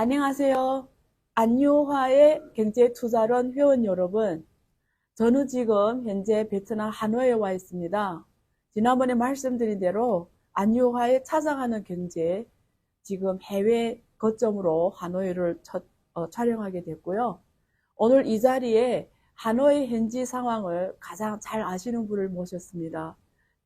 안녕하세요. 안요화의 경제투자론 회원 여러분. 저는 지금 현재 베트남 하노이에 와 있습니다. 지난번에 말씀드린 대로 안요화에 찾아가는 경제, 지금 해외 거점으로 하노이를 촬영하게 됐고요. 오늘 이 자리에 하노이 현지 상황을 가장 잘 아시는 분을 모셨습니다.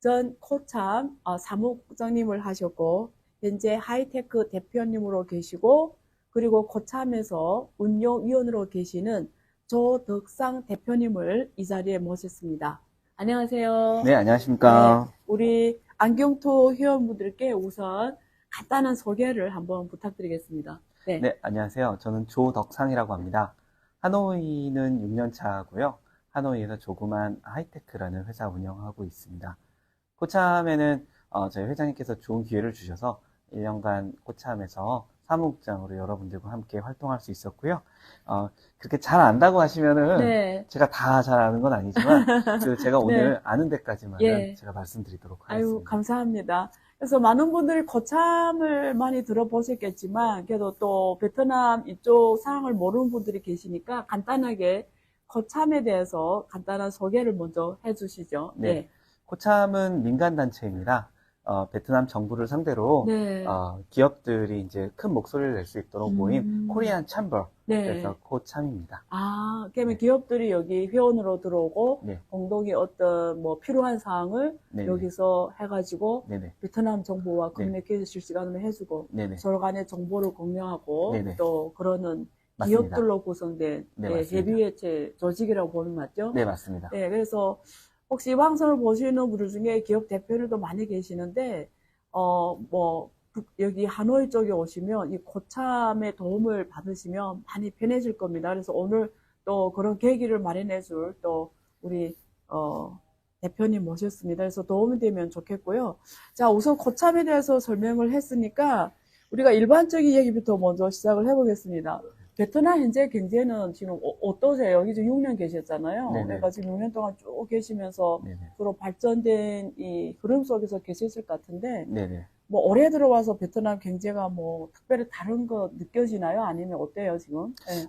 전 코참 사무국장님을 하셨고 현재 하이테크 대표님으로 계시고 그리고 코참에서 운용위원으로 계시는 조덕상 대표님을 이 자리에 모셨습니다. 안녕하세요. 네, 안녕하십니까. 네, 우리 안경토 회원분들께 우선 간단한 소개를 한번 부탁드리겠습니다. 네. 네, 안녕하세요. 저는 조덕상이라고 합니다. 하노이는 6년 차고요. 하노이에서 조그만 하이테크라는 회사 운영하고 있습니다. 코참에는 저희 회장님께서 좋은 기회를 주셔서 1년간 코참에서 사무국장으로 여러분들과 함께 활동할 수 있었고요. 그렇게 잘 안다고 하시면은 네. 제가 다 잘 아는 건 아니지만 제가 오늘 네. 아는 데까지만은 예. 제가 말씀드리도록 아유, 하겠습니다. 감사합니다. 그래서 많은 분들이 코참을 많이 들어보셨겠지만, 그래도 또 베트남 이쪽 상황을 모르는 분들이 계시니까 간단하게 코참에 대해서 간단한 소개를 먼저 해주시죠. 네. 코참은 민간단체입니다. 베트남 정부를 상대로, 네. 기업들이 이제 큰 목소리를 낼 수 있도록 모인 코리안 챔버. 네. 그래서 코참입니다. 그러면 네. 기업들이 여기 회원으로 들어오고, 네. 공동의 어떤 뭐 필요한 사항을 네네. 여기서 해가지고, 네네. 베트남 정부와 네. 커뮤니케이션 실시간으로 해주고, 네네. 서로 간에 정보를 공유하고, 네네. 또 그러는 맞습니다. 기업들로 구성된 네, 예, 맞습니다. 협의회체 조직이라고 보면 맞죠? 네, 맞습니다. 네, 그래서 혹시 이 방송을 보시는 분들 중에 기업 대표들도 많이 계시는데, 여기 하노이 쪽에 오시면 이 코참의 도움을 받으시면 많이 편해질 겁니다. 그래서 오늘 또 그런 계기를 마련해줄 또 우리, 대표님 모셨습니다. 그래서 도움이 되면 좋겠고요. 자, 우선 코참에 대해서 설명을 했으니까 우리가 일반적인 얘기부터 먼저 시작을 해보겠습니다. 베트남 현재 경제는 지금 어떠세요? 여기 지금 6년 계셨잖아요. 네네. 그러니까 지금 6년 동안 쭉 계시면서 네네. 서로 발전된 이 흐름 속에서 계셨을 것 같은데, 네네. 뭐 올해 들어와서 베트남 경제가 뭐 특별히 다른 거 느껴지나요? 아니면 어때요, 지금? 네.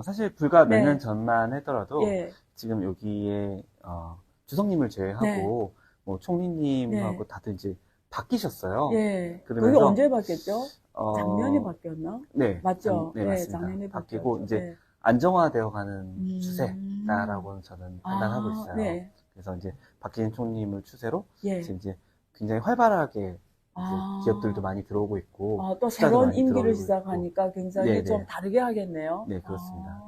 사실 불과 몇 네. 년 전만 하더라도 예. 지금 여기에, 주석님을 제외하고, 뭐, 총리님하고 네. 다들 이제 바뀌셨어요. 예. 그게 그러면서, 언제 바뀌었죠? 작년이 어, 바뀌었나? 네. 맞죠? 네, 예, 맞습니다. 작년에 바뀌고, 바뀌었죠. 이제 예. 안정화되어 가는 추세다라고 저는 판단하고 있어요. 네. 그래서 이제 박기진 총리님을 추세로 예. 지금 이제 굉장히 활발하게 이제 기업들도 많이 들어오고 있고, 또 투자도 새로운 많이 임기를 들어오고 있고. 시작하니까 굉장히 네네. 좀 다르게 하겠네요. 네, 그렇습니다.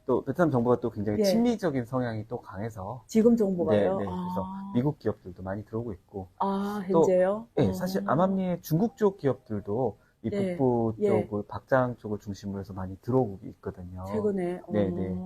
또 베트남 정부가 또 굉장히 예. 친미적인 성향이 또 강해서, 지금 정부가요? 네. 그래서 미국 기업들도 많이 들어오고 있고, 또, 현재요? 네, 사실 암암리에 중국 쪽 기업들도 이 예. 북부 예. 쪽을, 박장 쪽을 중심으로 해서 많이 들어오고 있거든요. 최근에. 네네.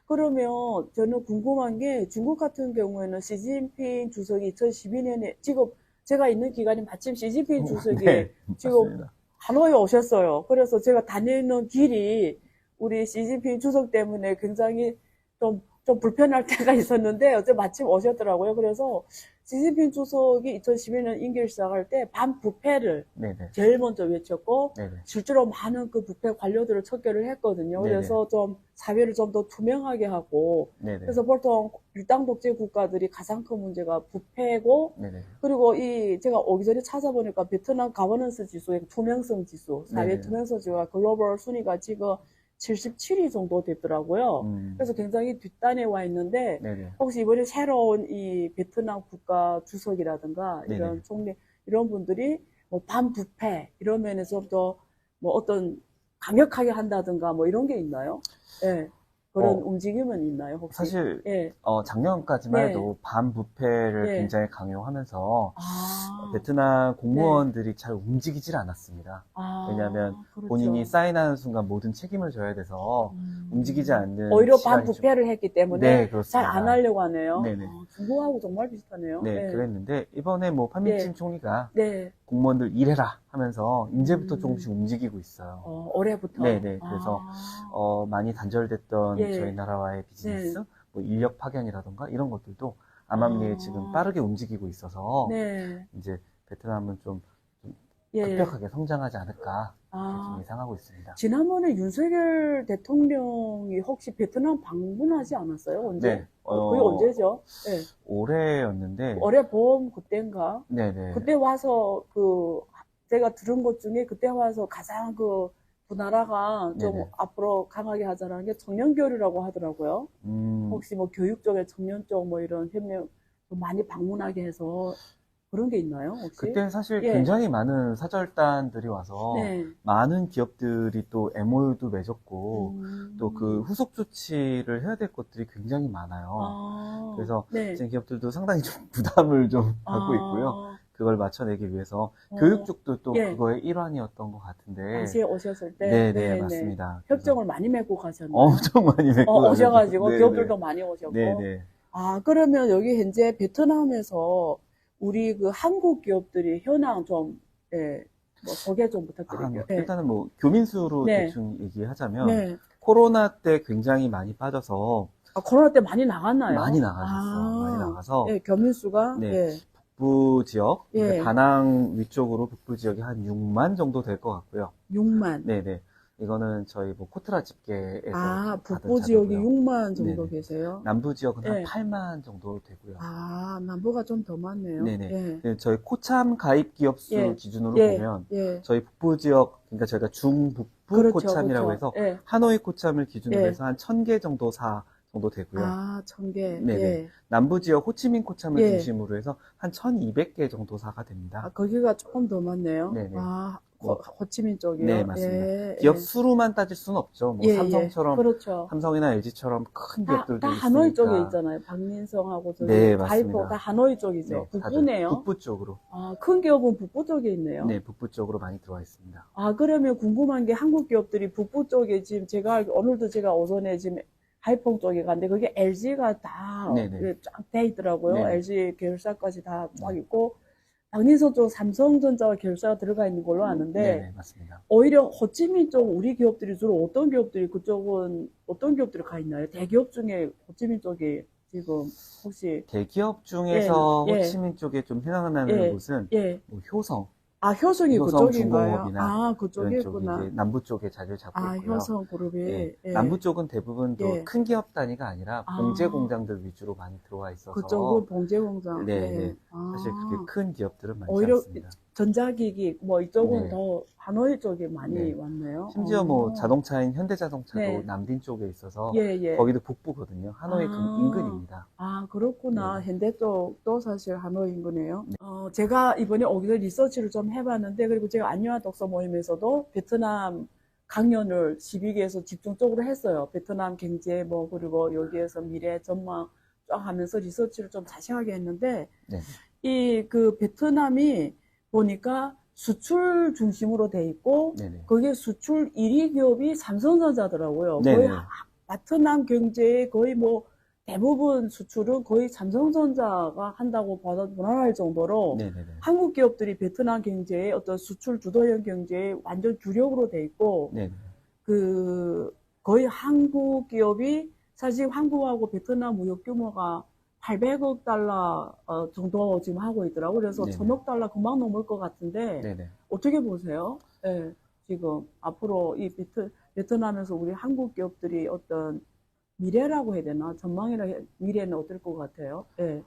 그러면 저는 궁금한 게 중국 같은 경우에는 시진핑 주석이 2012년에 지금 제가 있는 기간이 마침 시진핑 주석이 네, 지금 맞습니다. 하노이에 오셨어요. 그래서 제가 다니는 길이 우리 시진핑 주석 때문에 굉장히 좀 불편할 때가 있었는데 어제 마침 오셨더라고요. 그래서 시진핑 주석이 2012년 임기를 시작할 때 반부패를 네네. 제일 먼저 외쳤고 네네. 실제로 많은 그 부패 관료들을 척결을 했거든요. 네네. 그래서 좀 사회를 좀 더 투명하게 하고 네네. 그래서 보통 일당 독재 국가들이 가장 큰 문제가 부패고 네네. 그리고 제가 오기 전에 찾아보니까 베트남 가버넌스 지수의 투명성 지수, 사회 네네. 투명성 지수가 글로벌 순위가 지금 77위 정도 됐더라고요. 그래서 굉장히 뒷단에 와 있는데 네네. 혹시 이번에 새로운 이 베트남 국가 주석이라든가 이런 네네. 총리 이런 분들이 뭐 반부패 이런 면에서 더 뭐 어떤 강력하게 한다든가 뭐 이런 게 있나요? 예. 그런 움직임은 있나요, 혹시? 사실, 예. 작년까지만 네. 해도 반부패를 예. 굉장히 강요하면서 아, 베트남 공무원들이 잘 움직이질 않았습니다. 왜냐하면 그렇죠. 본인이 사인하는 순간 모든 책임을 져야 돼서 움직이지 않는 오히려 시간이 반부패를 했기 때문에 네, 잘 그렇습니다. 안 하려고 하네요. 네네. 중국하고 정말 비슷하네요. 네, 예. 그랬는데 이번에 뭐 판민진 예. 총리가 네. 공무원들 일해라 하면서 이제부터 조금씩 움직이고 있어요. 올해부터. 네네. 그래서 많이 단절됐던 예. 저희 나라와의 비즈니스, 뭐 인력 파견이라던가 이런 것들도 암암리에 지금 빠르게 움직이고 있어서 네. 이제 베트남은 좀 예. 급격하게 성장하지 않을까 아, 좀 예상하고 있습니다. 지난번에 윤석열 대통령이 혹시 베트남 방문하지 않았어요? 언제? 네, 그게 언제죠? 네. 올해였는데, 올해 봄 그때인가? 네네. 그때 와서 제가 들은 것 중에 그때 와서 가장 그 나라가 좀 네네. 앞으로 강하게 하자라는 게 청년교류라고 하더라고요. 혹시 뭐 교육 쪽에 청년 쪽 뭐 이런 협력 좀 많이 방문하게 해서 그런 게 있나요, 혹시? 그때 사실 예. 굉장히 많은 사절단들이 와서 네. 많은 기업들이 또 MOU도 맺었고 또 그 음. 후속 조치를 해야 될 것들이 굉장히 많아요. 아, 그래서 네. 지금 기업들도 상당히 좀 부담을 좀 갖고 있고요. 아, 그걸 맞춰내기 위해서 교육 쪽도 또 예. 그거의 일환이었던 것 같은데, 당시에 오셨을 때, 네네, 네네. 맞습니다. 그래서 협정을 많이 맺고 가셨나요? 엄청 많이 맺고 가셨죠. 오셔가지고 네네. 기업들도 많이 오셨고. 네네. 아, 그러면 여기 현재 베트남에서 우리 그 한국 기업들이 현황 좀, 예, 뭐 소개 좀 부탁드릴게요. 네. 일단은 뭐 교민수로 네. 대충 얘기하자면 네. 코로나 때 굉장히 많이 빠져서 아, 코로나 때 많이 나갔나요? 많이 나가셨어요. 많이 나가서 예, 교민수가, 네, 예, 북부 지역, 그러니까 예, 다낭 위쪽으로 북부 지역이 한 6만 정도 될 것 같고요. 6만. 네네. 이거는 저희 뭐 코트라 집계에서 아, 받은 북부 지역이 자료고요. 6만 정도 네네. 계세요? 남부 지역은 한 예. 8만 정도 되고요. 아, 남부가 좀 더 많네요. 네네. 예, 네, 저희 코참 가입 기업 수 예, 기준으로 예, 보면 예. 저희 북부 지역, 그러니까 저희가 중북부 그렇죠, 코참이라고 그렇죠. 해서 예, 하노이 코참을 기준으로 예. 해서 한 1000개 정도 정도 되고요. 아, 1000개. 네네. 예, 남부 지역 호치민 코참을 예. 중심으로 해서 한 1200개 정도 사가 됩니다. 아, 거기가 조금 더 많네요. 네네. 아, 뭐, 호치민 쪽이요? 네, 맞습니다. 예, 기업 예. 수로만 따질 수는 없죠. 뭐 예, 예. 삼성처럼, 그렇죠. 삼성이나 LG처럼 큰 다 기업들도 하노이 쪽에 있으니까. 있잖아요. 박민성하고 저기 네, 가이포 맞습니다. 다 하노이 쪽이죠. 네, 다들 북부네요. 북부 쪽으로. 아, 큰 기업은 북부 쪽에 있네요. 네, 북부 쪽으로 많이 들어와 있습니다. 아, 그러면 궁금한 게 한국 기업들이 북부 쪽에 지금 오늘도 제가 오전에 지금 하이퐁 쪽에 갔는데 그게 LG가 다 네네. 쫙 돼 있더라고요. 네네. LG 계열사까지 다 쫙 네. 있고 박민서 쪽 삼성전자와 계열사가 들어가 있는 걸로 아는데 네네, 맞습니다. 오히려 호치민 쪽 우리 기업들이 주로 어떤 기업들이 그쪽은 어떤 기업들이 가 있나요? 대기업 중에 호치민 쪽이 지금 혹시 대기업 중에서 예, 호치민 쪽에 좀 생각나는 예, 곳은 예. 뭐 효성, 아, 효성이 효성 그쪽인가요? 중공업이나 아, 이런 쪽이 그쪽이구나. 이제 남부 쪽에 자리를 잡고 아, 있고요. 효성 그룹이. 예, 예. 남부 쪽은 대부분 또 예. 큰 기업 단위가 아니라 아. 봉제 공장들 위주로 많이 들어와 있어서 그쪽은 봉제공장. 네, 예. 네. 사실 그렇게 아, 큰 기업들은 많지 오히려 않습니다. 전자기기 뭐 이쪽은 네. 더 하노이 쪽에 많이 네. 왔네요. 심지어 뭐 어. 자동차인 현대자동차도 네. 남딘 쪽에 있어서 예, 예. 거기도 북부거든요. 하노이 아. 인근입니다. 아, 그렇구나. 네. 현대 쪽도 사실 하노이인 거네요. 제가 이번에 오기서 리서치를 좀 해봤는데, 그리고 제가 안유아 독서 모임에서도 베트남 강연을 12개에서 집중적으로 했어요. 베트남 경제, 뭐, 그리고 여기에서 미래 전망 쫙 하면서 리서치를 좀 자세하게 했는데, 네. 그 베트남이 보니까 수출 중심으로 돼 있고, 네네. 거기에 수출 1위 기업이 삼성전자더라고요. 네네. 거의 베트남 경제의 거의 뭐 대부분 수출은 거의 삼성전자가 한다고 봐도 무난할 정도로 네네네. 한국 기업들이 베트남 경제의 어떤 수출 주도형 경제의 완전 주력으로 돼 있고, 네네. 거의 한국 기업이 사실 한국하고 베트남 무역 규모가 800억 달러 정도 지금 하고 있더라고요. 그래서 네네. 1000억 달러 금방 넘을 것 같은데 네네. 어떻게 보세요? 예, 지금 앞으로 이 베트남에서 우리 한국 기업들이 어떤 미래라고 해야 되나? 미래는 어떨 것 같아요? 예.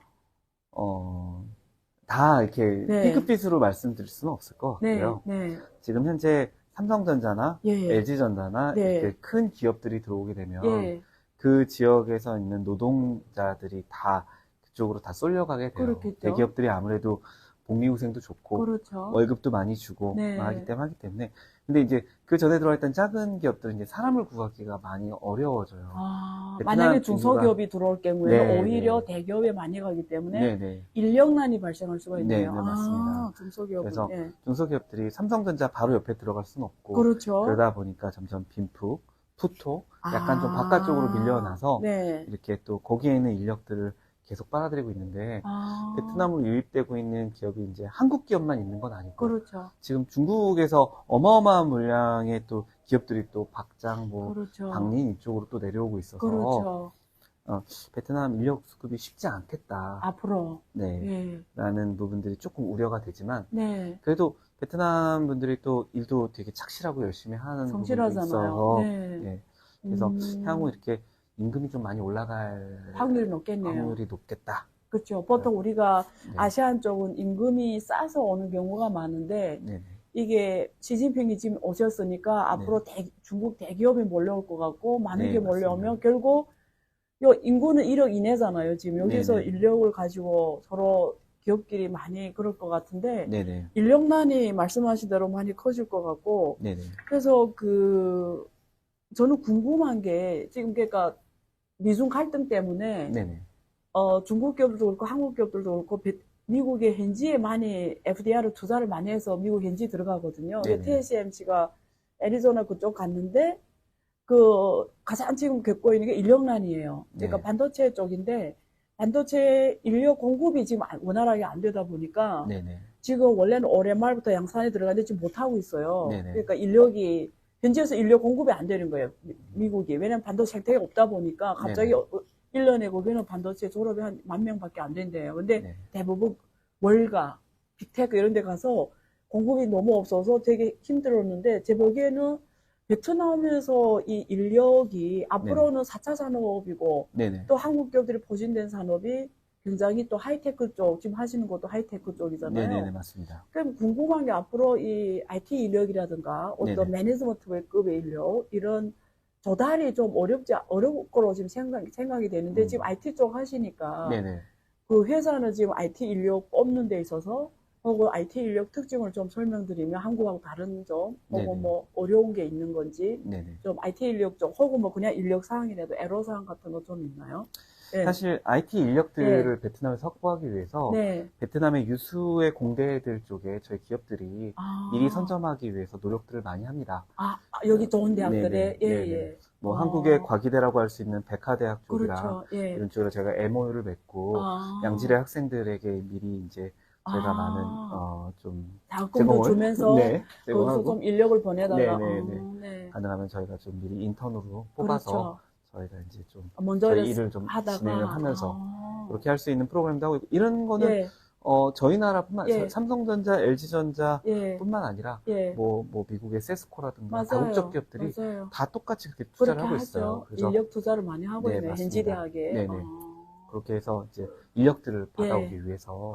다 이렇게 네. 핑크빛으로 말씀드릴 수는 없을 것 네, 같고요. 네, 지금 현재 삼성전자나 예, LG전자나 네. 이렇게 큰 기업들이 들어오게 되면 예, 그 지역에서 있는 노동자들이 다 그쪽으로 다 쏠려가게 돼요. 그렇겠죠. 대기업들이 아무래도 복리후생도 좋고 그렇죠. 월급도 많이 주고 네. 하기 때문에 근데 이제 그 전에 들어와 있던 작은 기업들은 이제 사람을 구하기가 많이 어려워져요. 아, 베트남 만약에 인구가- 중소기업이 들어올 경우에는 네, 오히려 네. 대기업에 많이 가기 때문에 네네. 인력난이 발생할 수가 있네요. 네, 맞습니다. 아, 중소기업은. 그래서 예. 중소기업들이 삼성전자 바로 옆에 들어갈 수는 없고 그렇죠. 그러다 보니까 점점 빈프, 푸토 약간 좀 바깥쪽으로 밀려나서 네. 이렇게 또 거기에 있는 인력들을 계속 빨아들이고 있는데 아, 베트남으로 유입되고 있는 기업이 이제 한국 기업만 있는 건 아니고 그렇죠. 지금 중국에서 어마어마한 물량의 또 기업들이 또 박장, 뭐 그렇죠. 방린 이쪽으로 또 내려오고 있어서 그렇죠. 베트남 인력 수급이 쉽지 않겠다. 앞으로. 네. 예. 라는 부분들이 조금 우려가 되지만 네. 그래도 베트남 분들이 또 일도 되게 착실하고 열심히 하는 부분도 성실하잖아요. 있어서, 네. 예. 그래서 향후 이렇게 임금이 좀 많이 올라갈 확률이 높겠네요. 확률이 높겠다. 그렇죠. 보통 우리가 네. 아시안 쪽은 임금이 싸서 오는 경우가 많은데 네네. 이게 시진핑이 지금 오셨으니까 앞으로 중국 대기업이 몰려올 것 같고 많은 네, 게 몰려오면 맞습니다. 결국 요 인구는 1억 이내잖아요. 지금 여기서 네네. 인력을 가지고 서로 기업끼리 많이 그럴 것 같은데 네네. 인력난이 말씀하신 대로 많이 커질 것 같고 네네. 그래서 저는 궁금한 게 지금 그러니까 미중 갈등 때문에 네네. 중국 기업들도 그렇고 한국 기업들도 그렇고 미국의 현지에 많이 FDR을 투자를 많이 해서 미국 현지 들어가거든요. 네네. TSMC가 애리조나 그쪽 갔는데 가장 지금 겪고 있는 게 인력난이에요. 그러니까 네. 반도체 쪽인데 반도체 인력 공급이 지금 원활하게 안 되다 보니까 네네. 지금 원래는 올해 말부터 양산에 들어가는데 지금 못 하고 있어요. 네네. 그러니까 현지에서 인력 공급이 안 되는 거예요. 미국이. 왜냐면 반도체 생태계가 없다 보니까 갑자기 네네. 1년에 거기는 반도체 졸업이 한 10,000명밖에 안 된대요. 근데 네. 대부분 월가, 빅테크 이런 데 가서 공급이 너무 없어서 되게 힘들었는데 제 보기에는 베트남에서 이 인력이 앞으로는 4차 산업이고 네네. 또 한국 기업들이 포진된 산업이 굉장히 또 하이테크 쪽, 지금 하시는 것도 하이테크 쪽이잖아요. 네네네, 맞습니다. 그럼 궁금한 게 앞으로 이 IT 인력이라든가 어떤 네네. 매니지먼트급의 인력 이런 조달이 좀 어려울 거로 지금 생각이 되는데 지금 IT 쪽 하시니까 네네. 그 회사는 지금 IT 인력 뽑는 데 있어서 혹은 IT 인력 특징을 좀 설명드리면 한국하고 다른 점 네네. 혹은 뭐 어려운 게 있는 건지 네네. 좀 IT 인력 쪽 혹은 뭐 그냥 인력 사항이라도 애로사항 같은 거 좀 있나요? 네. 사실 IT 인력들을 베트남에서 확보하기 위해서 네. 베트남의 유수의 공대들 쪽에 저희 기업들이 미리 선점하기 위해서 노력들을 많이 합니다. 여기 좋은 대학들에 네네. 예, 네네. 예. 뭐 한국의 과기대라고 할 수 있는 백화대학 쪽이랑 그렇죠. 예. 이런 쪽으로 제가 MOU를 맺고 양질의 학생들에게 미리 이제 저희가 많은 좀 장학금도 주면서 네, 거기서 제공하고 좀 인력을 보내달라. 네네네. 네. 가능하면 저희가 좀 미리 인턴으로 뽑아서 그렇죠. 저희가 이제 좀 먼저 저희 일을 좀 하다가 진행을 하면서 그렇게 할 수 있는 프로그램도 하고 있고 이런 거는 예, 저희 나라뿐만 예. 삼성전자, LG전자 예, 뿐만 아니라 예. 뭐 미국의 세스코라든가 맞아요. 다국적 기업들이 맞아요. 다 똑같이 그렇게 투자를 그렇게 하고 하죠. 있어요. 그래서 인력 투자를 많이 하고 네, 있네요. 맞습니다. 현지대학에. 네네. 그렇게 해서 이제 인력들을 받아오기 예. 위해서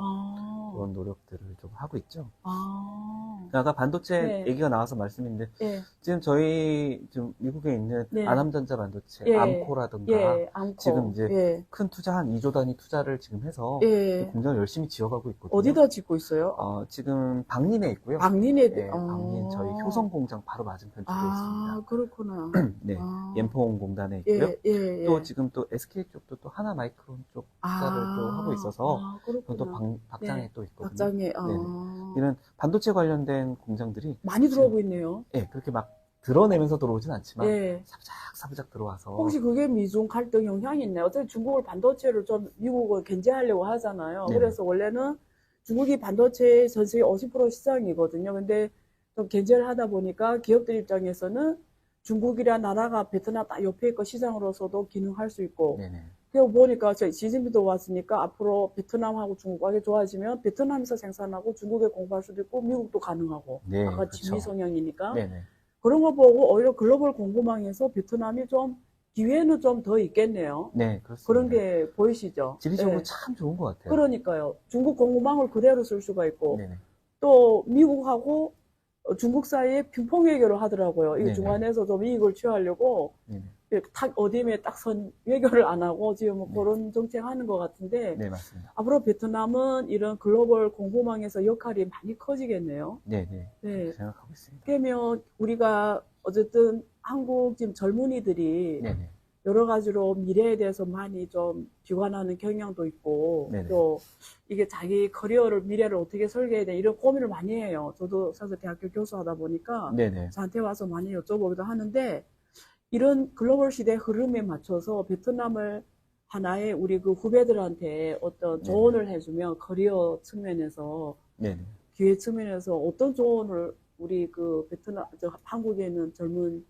그런 노력들을 좀 하고 있죠. 아, 아까 반도체 네. 얘기가 나와서 말씀인데 예, 지금 저희 지금 미국에 있는 네. 안암전자 반도체, 예. 암코라든가 예, 암코. 지금 이제 예. 큰 투자 한 2조 단위 투자를 지금 해서 예. 공장을 열심히 지어가고 있거든요. 어디다 짓고 있어요? 지금 박린에 있고요. 박린에, 네, 박린 저희 효성 공장 바로 맞은편 쪽에 있습니다. 그렇구나. 네, 옌포옹 공단에 있고요. 예, 예, 예. 또 지금 또 SK 쪽도 또 하나 마이크론 쪽 투자를 또 하고 있어서 그렇구나. 또 박장에 네. 또 있거든요. 박장에, 네네. 이런 반도체 관련된 공장들이 많이 들어오고 있네요. 네, 그렇게 막 드러내면서 들어오진 않지만 예. 사부작 들어와서 혹시 그게 미중 갈등 영향이 있나요? 어차피 중국을 반도체를 좀 미국을 견제하려고 하잖아요. 네네. 그래서 원래는 중국이 반도체 전 세계 50% 시장이거든요. 근데 좀 견제를 하다 보니까 기업들 입장에서는 중국이란 나라가 베트남 딱 옆에 있고 시장으로서도 기능할 수 있고. 네네. 그리고 보니까 저희 시진핑도 왔으니까 앞으로 베트남하고 중국하고 좋아지면 베트남에서 생산하고 중국에 공부할 수도 있고 미국도 가능하고. 네, 아까 그렇죠. 지위 성향이니까. 네네. 그런 거 보고 오히려 글로벌 공급망에서 베트남이 좀 기회는 좀 더 있겠네요. 네, 그렇습니다. 그런 게 보이시죠? 지리적으로 네. 참 좋은 것 같아요. 그러니까요. 중국 공급망을 그대로 쓸 수가 있고 네네. 또 미국하고 중국 사이에 핑퐁 외교를 하더라고요. 이 네네. 중간에서 좀 이익을 취하려고 네네. 어디에 딱 선 외교를 안 하고 지금 네. 그런 정책 하는 것 같은데 네, 맞습니다. 앞으로 베트남은 이런 글로벌 공급망에서 역할이 많이 커지겠네요. 네네. 네. 그렇게 생각하고 있습니다. 그러면 우리가 어쨌든 한국 지금 젊은이들이 네네. 여러 가지로 미래에 대해서 많이 좀 비관하는 경향도 있고 네네. 또 이게 자기 커리어를 미래를 어떻게 설계해야 돼 이런 고민을 많이 해요. 저도 사실 대학교 교수하다 보니까 네네. 저한테 와서 많이 여쭤보기도 하는데 이런 글로벌 시대 흐름에 맞춰서 베트남을 하나의 우리 그 후배들한테 어떤 네네. 조언을 해주면 커리어 측면에서 네네. 기회 측면에서 어떤 조언을 우리 그 한국에 있는 젊은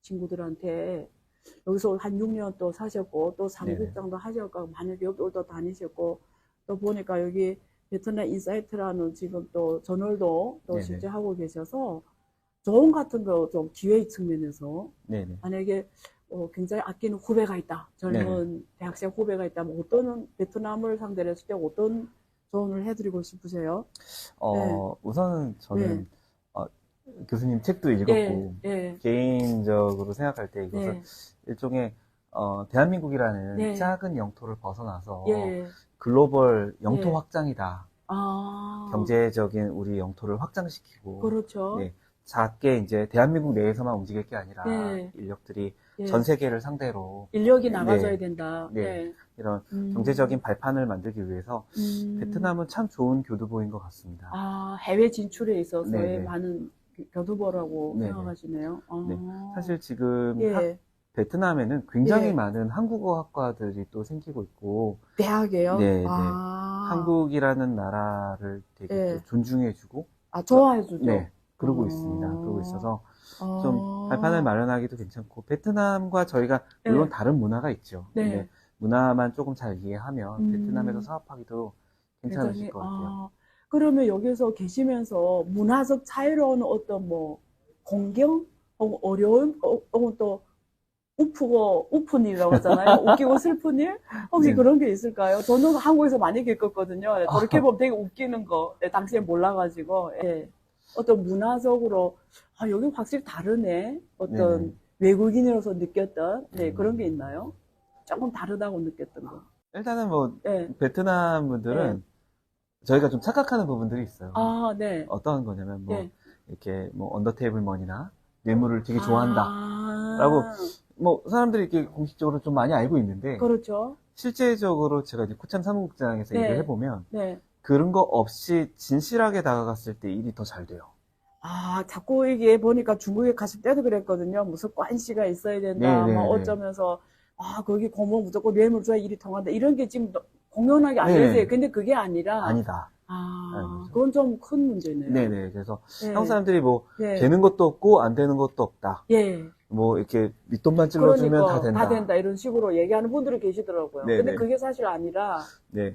친구들한테 여기서 한 6년 또 사셨고 또 네네. 상국장도 하셨고 많은 기업들도 다니셨고 또 보니까 여기 베트남 인사이트라는 지금 또 저널도 또 네네. 실제 하고 계셔서 조언 같은 거 좀 기회 측면에서 네네. 만약에 굉장히 아끼는 후배가 있다. 젊은 대학생 후배가 있다면 어떤 베트남을 상대로 했을 때 어떤 조언을 해드리고 싶으세요? 네. 우선은 저는 네. 교수님 책도 예, 읽었고 예, 개인적으로 생각할 때 이것을 네, 일종의 대한민국이라는 네, 작은 영토를 벗어나서 예, 글로벌 영토 예. 확장이다. 아, 경제적인 우리 영토를 확장시키고, 그렇죠. 예, 작게 이제 대한민국 내에서만 움직일 게 아니라 예, 인력들이 전 예. 세계를 상대로 인력이 네, 나가줘야 된다. 네, 네. 이런 음, 경제적인 발판을 만들기 위해서 음. 베트남은 참 좋은 교두보인 것 같습니다. 아, 해외 진출에 있어서의 네네. 많은 교두보라고 네네. 생각하시네요. 네. 아, 사실 지금 예, 베트남에는 굉장히 예. 많은 한국어 학과들이 또 생기고 있고, 대학이에요? 네, 네. 아, 한국이라는 나라를 되게 또 예. 존중해주고, 아, 좋아해주죠? 네, 그러고 있습니다. 그러고 있어서 좀 발판을 마련하기도 괜찮고, 베트남과 저희가 물론 예, 다른 문화가 있죠. 근데 네. 문화만 조금 잘 이해하면 베트남에서 음, 사업하기도 괜찮으실 굉장히, 것 같아요. 그러면 여기서 계시면서 문화적 차이로는 어떤 뭐, 공경? 혹은 어려움? 혹은 또 우픈 일이라고 하잖아요. 웃기고 슬픈 일? 혹시 네. 그런 게 있을까요? 저는 한국에서 많이 겪었거든요. 아. 돌이켜보면 되게 웃기는 거. 당시에 몰라가지고. 예. 어떤 문화적으로, 여기 확실히 다르네. 어떤 네네. 외국인으로서 느꼈던, 네, 그런 게 있나요? 조금 다르다고 느꼈던 거. 일단은 뭐, 예, 베트남 예. 분들은 저희가 좀 착각하는 부분들이 있어요. 아, 네. 어떤 거냐면, 뭐, 예. 이렇게, 뭐, 언더테이블 머니나 뇌물을 되게 좋아한다. 라고, 아, 뭐, 사람들이 이렇게 공식적으로 좀 많이 알고 있는데, 그렇죠. 실제적으로 제가 이제 코참 사무국장에서 일을 네, 해보면, 네. 그런 거 없이 진실하게 다가갔을 때 일이 더 잘 돼요. 아, 자꾸 이게 보니까 중국에 갔을 때도 그랬거든요. 무슨 관시가 있어야 된다. 막 네네네. 어쩌면서, 거기 고모 무조건 뇌물 줘야 일이 통한다. 이런 게 지금 공연하게 알려져요. 네. 근데 그게 아니라, 아니다. 라는 거죠. 그건 좀 큰 문제네요. 네네. 그래서 예, 한국 사람들이 뭐, 예, 되는 것도 없고, 안 되는 것도 없다. 예. 뭐, 이렇게 밑돈만 찔러주면 다 그러니까 된다. 다 된다. 이런 식으로 얘기하는 분들이 계시더라고요. 근데 네네. 그게 사실 아니라, 네.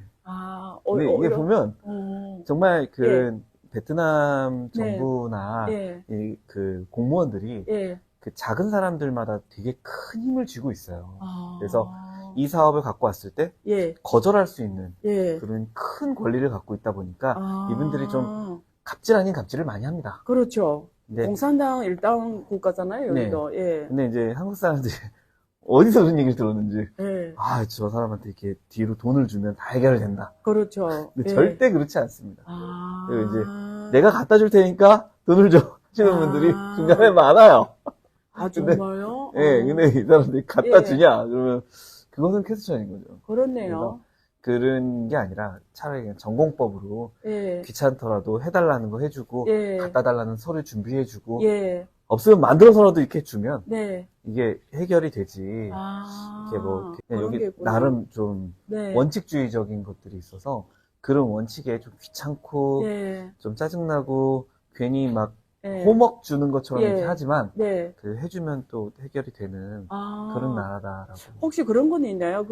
근데 이게 오히려, 보면, 어, 정말 그 예, 베트남 네, 정부나 예, 그 공무원들이 예. 그 작은 사람들마다 되게 큰 힘을 쥐고 있어요. 그래서 아, 이 사업을 갖고 왔을 때 예, 거절할 수 있는 예. 그런 큰 권리를 갖고 있다 보니까 이분들이 좀 아, 갑질 아닌 갑질을 많이 합니다. 그렇죠. 근데, 공산당 일당 국가잖아요, 네. 여기도. 예. 근데 이제 한국 사람들이 어디서 그런 얘기를 들었는지, 예. 저 사람한테 이렇게 뒤로 돈을 주면 다 해결된다. 그렇죠. 근데 예. 절대 그렇지 않습니다. 그리고 이제 아, 내가 갖다 줄 테니까 돈을 줘 하시는 분들이 중간에 많아요. 근데 정말요? 근데 이 사람들이 갖다 예. 주냐 그러면 그거는 퀘스천인 거죠. 그래서 그렇네요. 그런 게 아니라 차라리 그냥 전공법으로 예. 귀찮더라도 해달라는 거 해주고 예. 갖다 달라는 서류 준비해주고 예. 없으면 만들어서라도 이렇게 주면 네. 이게 해결이 되지. 이렇게 뭐 그냥 그런 게 여기 있구나. 나름 좀 네. 원칙주의적인 것들이 있어서 그런 원칙에 좀 귀찮고 예. 좀 짜증나고 괜히 막 예. 호먹 주는 것처럼 예. 이렇게 하지만 네. 그 해주면 또 해결이 되는 그런 나라다라고. 혹시 그런 건 있나요?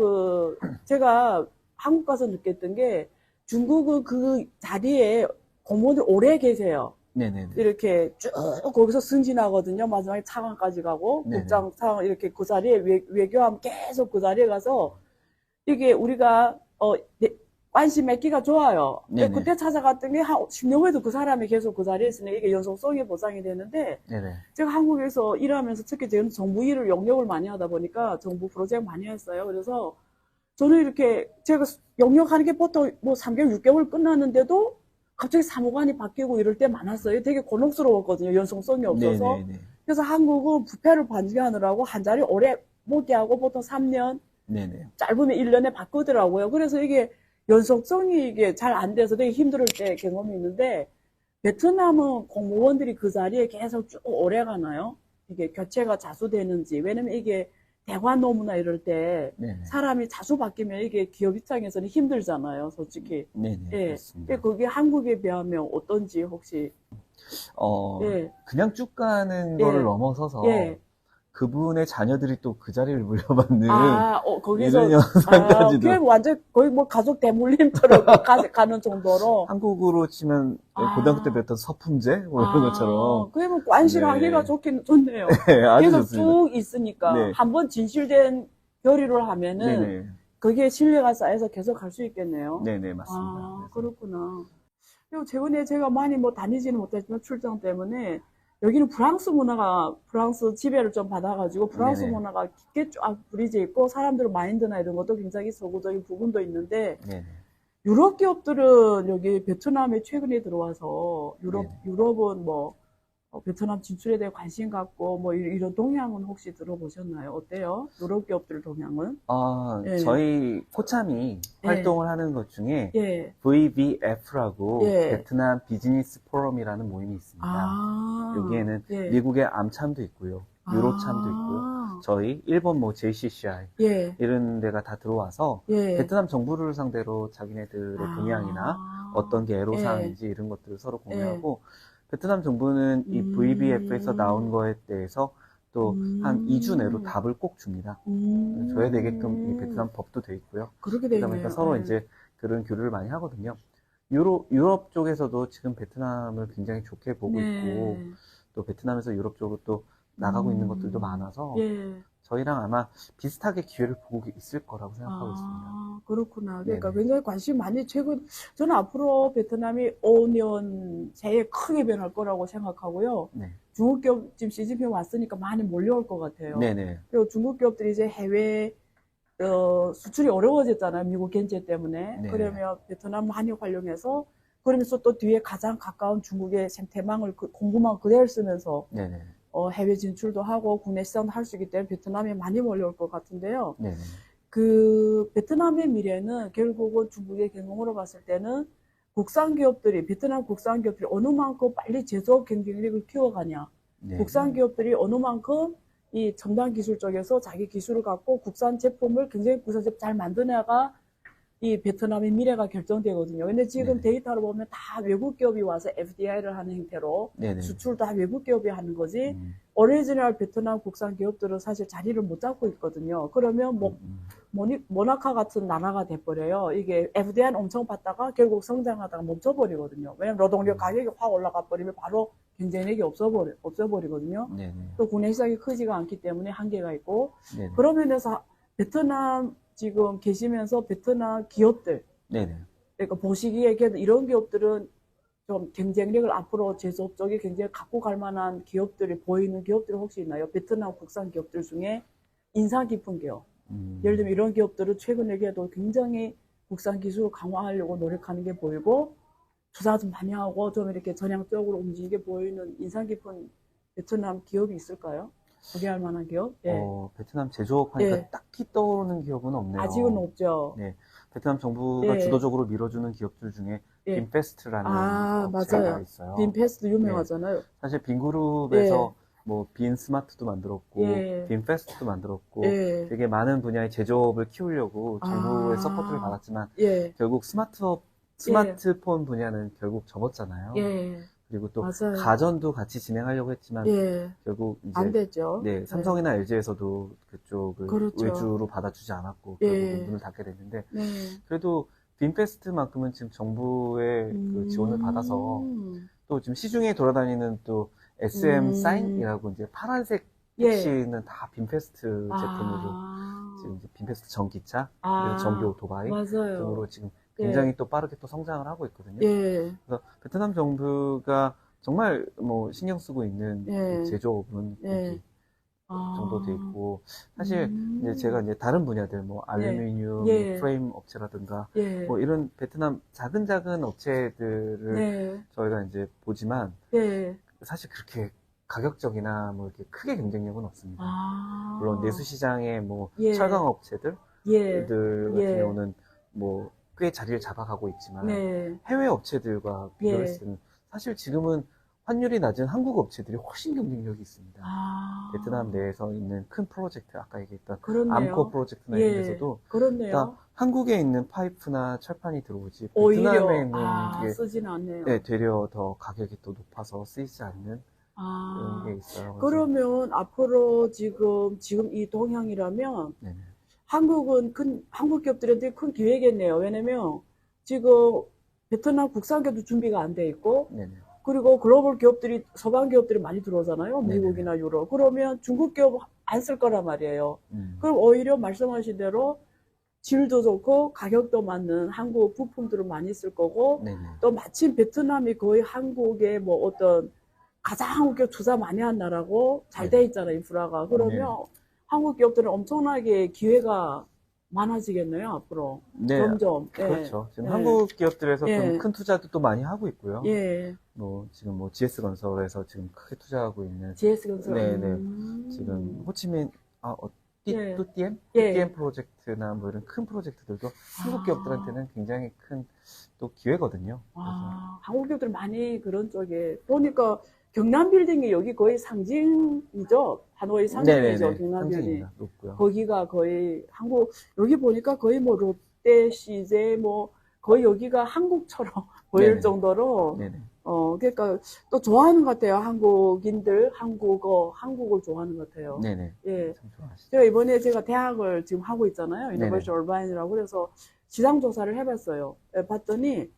제가 한국 가서 느꼈던 게 중국은 그 자리에 고모들 오래 계세요. 네네네. 이렇게 쭉 거기서 승진하거든요. 마지막에 차관까지 가고 네네. 국장, 차관 이렇게 그 자리에 외교하면 계속 그 자리에 가서 이게 우리가 관심 맺기가 좋아요. 네네. 그때 찾아갔던 게 한 10년 후에도 그 사람이 계속 그 자리에 있으니 이게 연속성이 보장이 되는데 네네. 제가 한국에서 일하면서 특히 저는 정부 일을 영역을 많이 하다 보니까 정부 프로젝트 많이 했어요. 그래서 저는 이렇게 제가 영역하는 게 보통 뭐 3개월, 6개월 끝났는데도 갑자기 사무관이 바뀌고 이럴 때 많았어요. 되게 곤혹스러웠거든요. 연속성이 없어서. 네네네. 그래서 한국은 부패를 방지하느라고 한 자리 오래 못 하고 보통 3년, 네네. 짧으면 1년에 바꾸더라고요. 그래서 이게 연속성이 이게 잘 안 돼서 되게 힘들 때 경험이 있는데 베트남은 공무원들이 그 자리에 계속 쭉 오래 가나요? 이게 교체가 자주 되는지. 왜냐면 이게 대관 노무나 이럴 때 네네. 사람이 자주 바뀌면 이게 기업 입장에서는 힘들잖아요, 솔직히. 네네. 예. 그렇습니다. 그게 한국에 비하면 어떤지 혹시. 예. 그냥 쭉 가는 예. 거를 넘어서서 예. 그분의 자녀들이 또 그 자리를 물려받는 거기서, 이런 현상까지도 그게 완전 거의 뭐 가족 대물림처럼 가는 정도로. 한국으로 치면 고등학교 때 배웠던 서품제 뭐 이런 것처럼 그게 뭐 관실하기가 네. 좋네요. 네, 아주 계속 좋습니다. 쭉 있으니까 네. 한번 진실된 교류를 하면은 네네. 그게 신뢰가 쌓여서 계속 갈 수 있겠네요. 네네, 맞습니다. 그래서 그렇구나. 그리고 최근에 제가 많이 뭐 다니지는 못했지만 출장 때문에 여기는 프랑스 지배를 좀 받아가지고 프랑스 네네. 문화가 깊게 쫙 뿌리져 있고 사람들 마인드나 이런 것도 굉장히 서구적인 부분도 있는데 네네. 유럽 기업들은 여기 베트남에 최근에 들어와서 네네. 유럽은 뭐 베트남 진출에 대해 관심 갖고 뭐 이런 동향은 혹시 들어보셨나요? 어때요? 유럽 기업들 동향은? 예. 저희 코참이 예. 활동을 하는 것 중에 예. VBF라고 예. 베트남 비즈니스 포럼이라는 모임이 있습니다. 여기에는 예. 미국의 암참도 있고요. 유로참도 있고요. 저희 일본 뭐 JCCI 예. 이런 데가 다 들어와서 예. 베트남 정부를 상대로 자기네들의 동향이나 어떤 게 애로사항인지 이런 것들을 서로 공유하고 베트남 정부는 이 VBF에서 나온 거에 대해서 또 한 2주 내로 답을 꼭 줍니다. 줘야 되게끔 이 베트남 법도 돼 있고요. 그렇게 돼 그러다 보니까 있네요. 서로 예. 이제 그런 교류를 많이 하거든요. 유럽 쪽에서도 지금 베트남을 굉장히 좋게 보고 있고 또 베트남에서 유럽 쪽으로 또 나가고 있는 것들도 많아서 예. 저희랑 아마 비슷하게 기회를 보고 있을 거라고 생각하고 있습니다. 그렇구나. 그러니까 네네. 굉장히 관심 많이 저는 앞으로 베트남이 5년 새에 크게 변할 거라고 생각하고요. 네. 중국 기업 지금 시진핑 왔으니까 많이 몰려올 것 같아요. 네네. 그리고 중국 기업들이 이제 해외 수출이 어려워졌잖아요. 미국 견제 때문에. 네. 그러면 베트남 많이 활용해서 그러면서 또 뒤에 가장 가까운 중국의 생태망을 공구망 그대로 쓰면서 네네. 해외 진출도 하고 국내 시장도 할 수 있기 때문에 베트남에 많이 몰려올 것 같은데요. 네네. 그 베트남의 미래는 결국은 중국의 경영으로 봤을 때는 베트남 국산 기업들이 어느 만큼 빨리 제조업 경쟁력을 키워가냐. 네. 국산 기업들이 어느 만큼 이 첨단 기술 쪽에서 자기 기술을 갖고 국산 제품을 굉장히 국산 제품 잘 만드냐가 이 베트남의 미래가 결정되거든요. 근데 지금 네네. 데이터를 보면 다 외국 기업이 와서 FDI를 하는 형태로 네네. 수출 다 외국 기업이 하는 거지. 오리지널 베트남 국산 기업들은 사실 자리를 못 잡고 있거든요. 그러면 모나카 같은 나라가 돼버려요. 이게 FDI는 엄청 받다가 결국 성장하다가 멈춰버리거든요. 왜냐면 노동력 가격이 확 올라가 버리면 바로 경쟁력이 없어버리거든요. 네네. 또 국내 시장이 크지가 않기 때문에 한계가 있고 네네. 그런 면에서 베트남 지금 계시면서 베트남 기업들 네네. 그러니까 보시기에 이런 기업들은 좀 경쟁력을 앞으로 제조업 쪽에 굉장히 갖고 갈 만한 기업들이 보이는 기업들이 혹시 있나요? 베트남 국산 기업들 중에 인상 깊은 기업. 예를 들면 이런 기업들은 최근에도 굉장히 국산 기술을 강화하려고 노력하는 게 보이고 투자 좀 많이 하고 좀 이렇게 전향적으로 움직이게 보이는 인상 깊은 베트남 기업이 있을까요? 소개할 만한 기업? 예. 베트남 제조업 하니까 예. 딱히 떠오르는 기업은 없네요. 아직은 없죠. 네. 베트남 정부가 예. 주도적으로 밀어주는 기업들 중에 예. 빈페스트라는 업체가 맞아요. 있어요. 빈페스트 유명하잖아요. 사실 빈그룹에서 뭐 빈 스마트도 만들었고 예. 빈페스트도 만들었고 예. 되게 많은 분야의 제조업을 키우려고 정부의 서포트를 받았지만 예. 결국 스마트폰 분야는 결국 접었잖아요. 예. 그리고 또 맞아요. 가전도 같이 진행하려고 했지만 예. 결국 안 이제 됐죠. 네, 삼성이나 LG에서도 그쪽을 그렇죠. 외주로 받아주지 않았고 예. 결국 문을 닫게 됐는데 네. 그래도 빈페스트만큼은 지금 정부의 그 지원을 받아서 또 지금 시중에 돌아다니는 또 SM 사인이라고 이제 파란색 예. 택시는 다 빈페스트 제품으로 지금 이제 빈페스트 전기차, 그리고 전기 오토바이 맞아요. 등으로 지금 굉장히 또 빠르게 또 성장을 하고 있거든요. 예. 그래서 베트남 정부가 정말 뭐 신경 쓰고 있는 예. 그 제조업은 예. 거기 정도 돼 있고 사실 이제 제가 이제 다른 분야들 뭐 알루미늄 예. 프레임 업체라든가 예. 뭐 이런 베트남 작은 업체들을 네. 저희가 이제 보지만 예. 사실 그렇게 가격적이나 뭐 이렇게 크게 경쟁력은 없습니다. 물론 내수 시장의 뭐 예. 철강 업체들 예. 같은 예. 경우는 뭐 꽤 자리를 잡아가고 있지만 네. 해외 업체들과 비교했을 때는 사실 지금은 환율이 낮은 한국 업체들이 훨씬 경쟁력이 있습니다. 베트남 내에서 있는 큰 프로젝트, 아까 얘기했던 그렇네요. 암코 프로젝트나 예. 이런 데서도 그렇네요. 그러니까 한국에 있는 파이프나 철판이 들어오지 오히려 베트남에 있는 게 쓰지는 않네요. 네, 되려 더 가격이 또 높아서 쓰이지 않는 아, 이런 게 있어요. 그래서 그러면 앞으로 지금 이 동향이라면 네네. 한국 기업들한테 큰 기회겠네요. 왜냐면 지금 베트남 국산기업도 준비가 안 돼 있고, 네네. 그리고 글로벌 기업들이, 서방 기업들이 많이 들어오잖아요. 네네. 미국이나 유럽. 그러면 중국 기업 안 쓸 거란 말이에요. 음. 그럼 오히려 말씀하신 대로 질도 좋고 가격도 맞는 한국 부품들을 많이 쓸 거고, 네네. 또 마침 베트남이 거의 한국의 뭐 어떤 가장 한국 기업 투자 많이 한 나라고 잘 돼 네네. 있잖아요, 인프라가. 네. 그러면 한국 기업들은 엄청나게 기회가 많아지겠네요, 앞으로. 네, 점점. 예. 그렇죠. 지금 예. 한국 기업들에서 좀 예. 큰 투자도 또 많이 하고 있고요. 예. 뭐 지금 뭐 GS건설에서 지금 크게 투자하고 있는 GS건설. 네네. 지금 호치민 예. 뚜띠엠 예. 뚜띠엠 프로젝트나 뭐 이런 큰 프로젝트들도 한국 기업들한테는 굉장히 큰 또 기회거든요. 그래서 한국 기업들 많이 그런 쪽에 보니까 경남 빌딩이 여기 거의 상징이죠. 하노이 상징이죠. 네네네. 경남 빌딩. 상징입니다. 높고요. 거기가 거의 한국, 여기 보니까 거의 뭐 롯데, CJ 뭐 거의 여기가 한국처럼 보일 네네. 정도로 네네. 그러니까 또 좋아하는 것 같아요. 한국인들 한국을 좋아하는 것 같아요. 네네. 예. 참 좋아하시죠. 제가 이번에 대학을 지금 하고 있잖아요. 네네. 유니버시티 얼바인이라고. 그래서 시장 조사를 해봤어요. 봤더니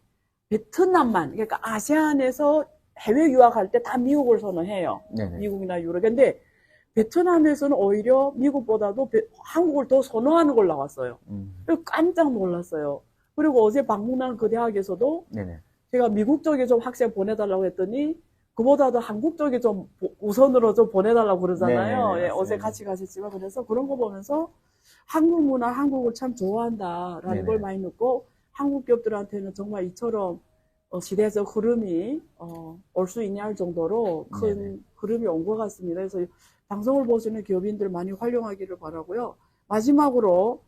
베트남만, 그러니까 아시안에서 해외 유학할 때 다 미국을 선호해요. 네네. 미국이나 유럽. 근데 베트남에서는 오히려 미국보다도 한국을 더 선호하는 걸 나왔어요. 그래서 깜짝 놀랐어요. 그리고 어제 방문한 그 대학에서도 네네. 제가 미국 쪽에 좀 학생 보내달라고 했더니 그보다도 한국 쪽에 좀 우선으로 좀 보내달라고 그러잖아요. 네네, 예, 어제 맞습니다. 같이 가셨지만. 그래서 그런 거 보면서 한국 문화, 한국을 참 좋아한다라는 네네. 걸 많이 느끼고, 한국 기업들한테는 정말 이처럼 시대적 흐름이 올 수 있냐 할 정도로 큰 네네. 흐름이 온 것 같습니다. 그래서 방송을 보시는 기업인들 많이 활용하기를 바라고요. 마지막으로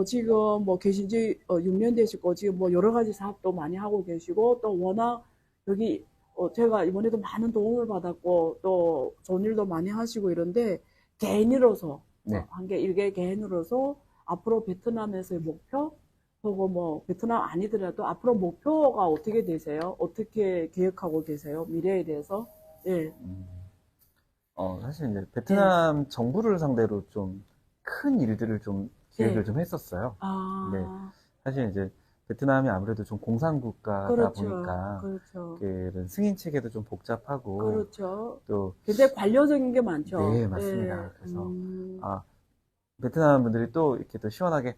지금 뭐 계신 지 6년 되시고, 지금 뭐 여러 가지 사업도 많이 하고 계시고, 또 워낙 여기 제가 이번에도 많은 도움을 받았고, 또 좋은 일도 많이 하시고 이런데, 개인으로서, 네. 일개 개인으로서 앞으로 베트남에서의 목표, 혹은 뭐 베트남 아니더라도 앞으로 목표가 어떻게 되세요? 어떻게 계획하고 계세요? 미래에 대해서? 예. 사실 이제 베트남 정부를 상대로 좀 큰 일들을 좀 기획을 예. 좀 했었어요. 네. 아, 사실 이제 베트남이 아무래도 좀 공산국가다 그렇죠. 보니까 그렇죠. 이런 승인 체계도 좀 복잡하고 그렇죠. 또 굉장히 관료적인 게 많죠. 네, 맞습니다. 예. 그래서 베트남 분들이 또 이렇게 또 시원하게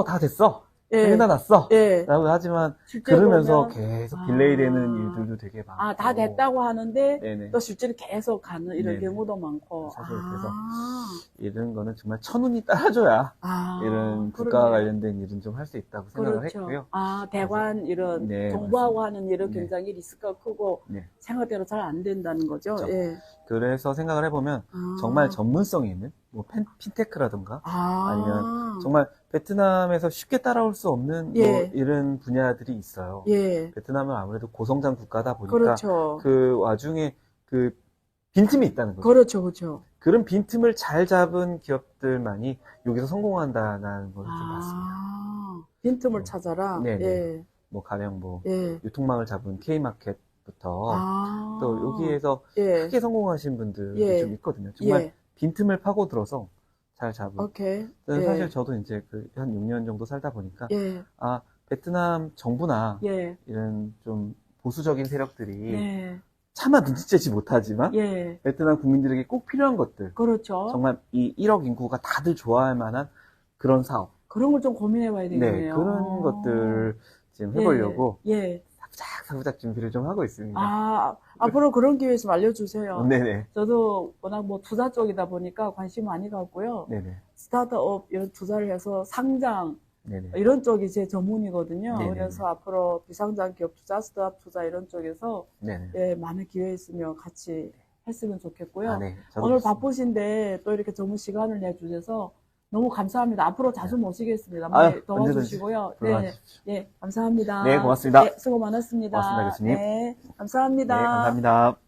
다 됐어. 예. 승인 다 났어. 예. 라고 하지만 실제 그러면서 보면, 계속 딜레이 되는 일들도 되게 많고 다 됐다고 하는데 네네. 또 실제로 계속 가는 이런 네네. 경우도 많고. 사실 그래서 이런 거는 정말 천운이 따라줘야 이런 국가와 그러네요. 관련된 일은 좀 할 수 있다고 생각을 그렇죠. 했고요. 대관 이런 네, 정부하고 맞습니다. 하는 일은 네. 굉장히 리스크가 크고 네. 생각대로 잘 안 된다는 거죠. 그렇죠. 예. 그래서 생각을 해보면 정말 전문성이 있는 뭐 핀테크라든가 아니면 정말 베트남에서 쉽게 따라올 수 없는 예. 뭐 이런 분야들이 있어요. 예. 베트남은 아무래도 고성장 국가다 보니까 그렇죠. 그 와중에 그 빈틈이 있다는 거죠. 그렇죠. 그렇죠. 그런 빈틈을 잘 잡은 기업들만이 여기서 성공한다는 것을 좀 봤습니다. 빈틈을 찾아라. 네네. 예. 뭐 가령 뭐 예. 유통망을 잡은 K마켓부터 또 여기에서 예. 크게 성공하신 분들이 예. 좀 있거든요. 정말 예. 빈틈을 파고들어서 잘 잡은. 오케이. 사실 예. 저도 이제 한 6년 정도 살다 보니까 예. 베트남 정부나 예. 이런 좀 보수적인 세력들이 네. 차마 눈치채지 못하지만 예. 베트남 국민들에게 꼭 필요한 것들, 그렇죠. 정말 이 1억 인구가 다들 좋아할 만한 그런 사업, 그런 걸 좀 고민해 봐야 되겠네요. 네, 그런 것들 지금 해보려고 예. 사부작 준비를 좀 하고 있습니다. 앞으로 그런 기회 있으면 알려주세요. 네네. 저도 워낙 뭐 투자 쪽이다 보니까 관심 많이 갖고요. 네네. 스타트업 이런 투자를 해서 상장 네네. 이런 쪽이 제 전문이거든요. 네네. 그래서 앞으로 비상장 기업 투자, 스타트업 투자 이런 쪽에서 네네. 예, 많은 기회 있으면 같이 했으면 좋겠고요. 네. 저도 오늘 좋습니다. 바쁘신데 또 이렇게 좋은 시간을 내주셔서 너무 감사합니다. 앞으로 자주 모시겠습니다. 많이 도와주시고요. 네, 예, 감사합니다. 네, 고맙습니다. 네, 수고 많았습니다. 고맙습니다, 교수님. 네, 감사합니다. 네, 감사합니다.